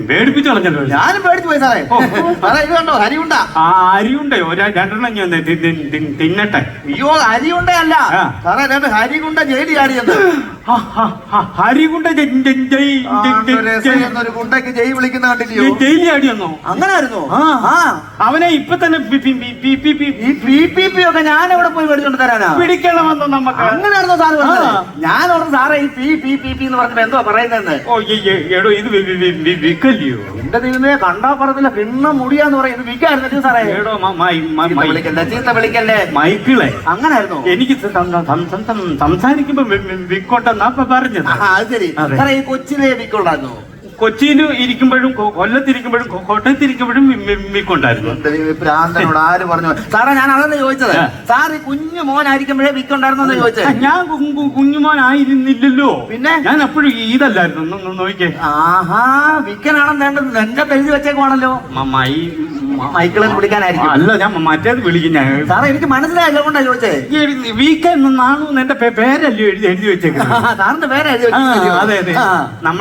പേടിപ്പിച്ചു കളഞ്ഞല്ലോ. ഞാനും പേടിച്ചു പോയി സാറേ. സാറേ ഇത് കണ്ടോ അരിയുണ്ട? അരിയുണ്ടയോ? രണ്ടെണ്ണം ഞാൻ തിന്നട്ടെ. അയ്യോ അരിയുണ്ടയല്ല സാറേ, രണ്ട് ഹരികുണ്ട ജയിലി ചാടിയെന്ന്. ഹരികുണ്ട ഒരു ഗുണ്ടയ്ക്ക് ജയ് വിളിക്കുന്ന കണ്ടില്ലയോ? ജയിലി ചാടിയെന്നോ? അങ്ങനായിരുന്നോ? അവനെ ഇപ്പൊ തന്നെ ഒക്കെ ഞാൻ എവിടെ പോയി മേടിച്ചോണ്ട് തരാനാ? പിടിക്കണമെന്നോ നമുക്ക്? അങ്ങനെയായിരുന്നോ സാറ് പറഞ്ഞത്? ഞാൻ ഓർമ്മ സാറേ ഈ പി എന്ന് പറഞ്ഞപ്പോ എന്തോ പറയുന്നത്. ഓ എടോ ഇത് വിക്കല്ലയോ? എന്റെ ദൈവമേ, കണ്ടാ പറഞ്ഞില്ല പിന്നെ മുടിയാന്ന് പറയും. ഇത് വിൽക്കായിരുന്നു സാറേ. എടോ ചീത്ത വിളിക്കല്ലേ മൈക്കിളെ. അങ്ങനായിരുന്നോ? എനിക്ക് സംസാരിക്കുമ്പോ വിക്കോട്ടെന്നാ പറഞ്ഞത്. അത് ശരി സാറേ. ഈ കൊച്ചിലെ വിക്കുണ്ടായിരുന്നു? കൊച്ചിയിൽ ഇരിക്കുമ്പോഴും കൊല്ലത്തിരിക്കുമ്പോഴും കോട്ടയത്തിരിക്കുമ്പോഴും വിക്കുണ്ടായിരുന്നു. ഭ്രാന്തനോട് ആര് പറഞ്ഞു? സാറേ ഞാൻ അതല്ലേ ചോദിച്ചത്. സാർ ഈ കുഞ്ഞു മോനായിരിക്കുമ്പോഴേ വിക്കുണ്ടായിരുന്നു ചോദിച്ചത്. ഞാൻ കുഞ്ഞുമോനായിരുന്നില്ലല്ലോ. പിന്നെ ഞാൻ അപ്പോഴും ഇതല്ലായിരുന്നു. നോക്കിയേ. ആഹാ, വിക്കനാണെന്ന് വേണ്ടത് എന്നെ എഴുതി വെച്ചേക്കുവാണല്ലോ. മൈക്കിളെ വിളിക്കാനായിരിക്കും. അല്ല, ഞാൻ മറ്റേത് വിളിക്കും. ഞാൻ സാറേ എനിക്ക് മനസ്സിലായില്ല, കൊണ്ടാ ചോദിച്ചേ. വീക്കെന്നാണു എന്റെ പേരല്ലേ എഴുതി വെച്ചേക്കുന്നത്. സാറിന്റെ പേര് എഴുതി വെച്ചേക്കുന്നത്. അതെ അതെ.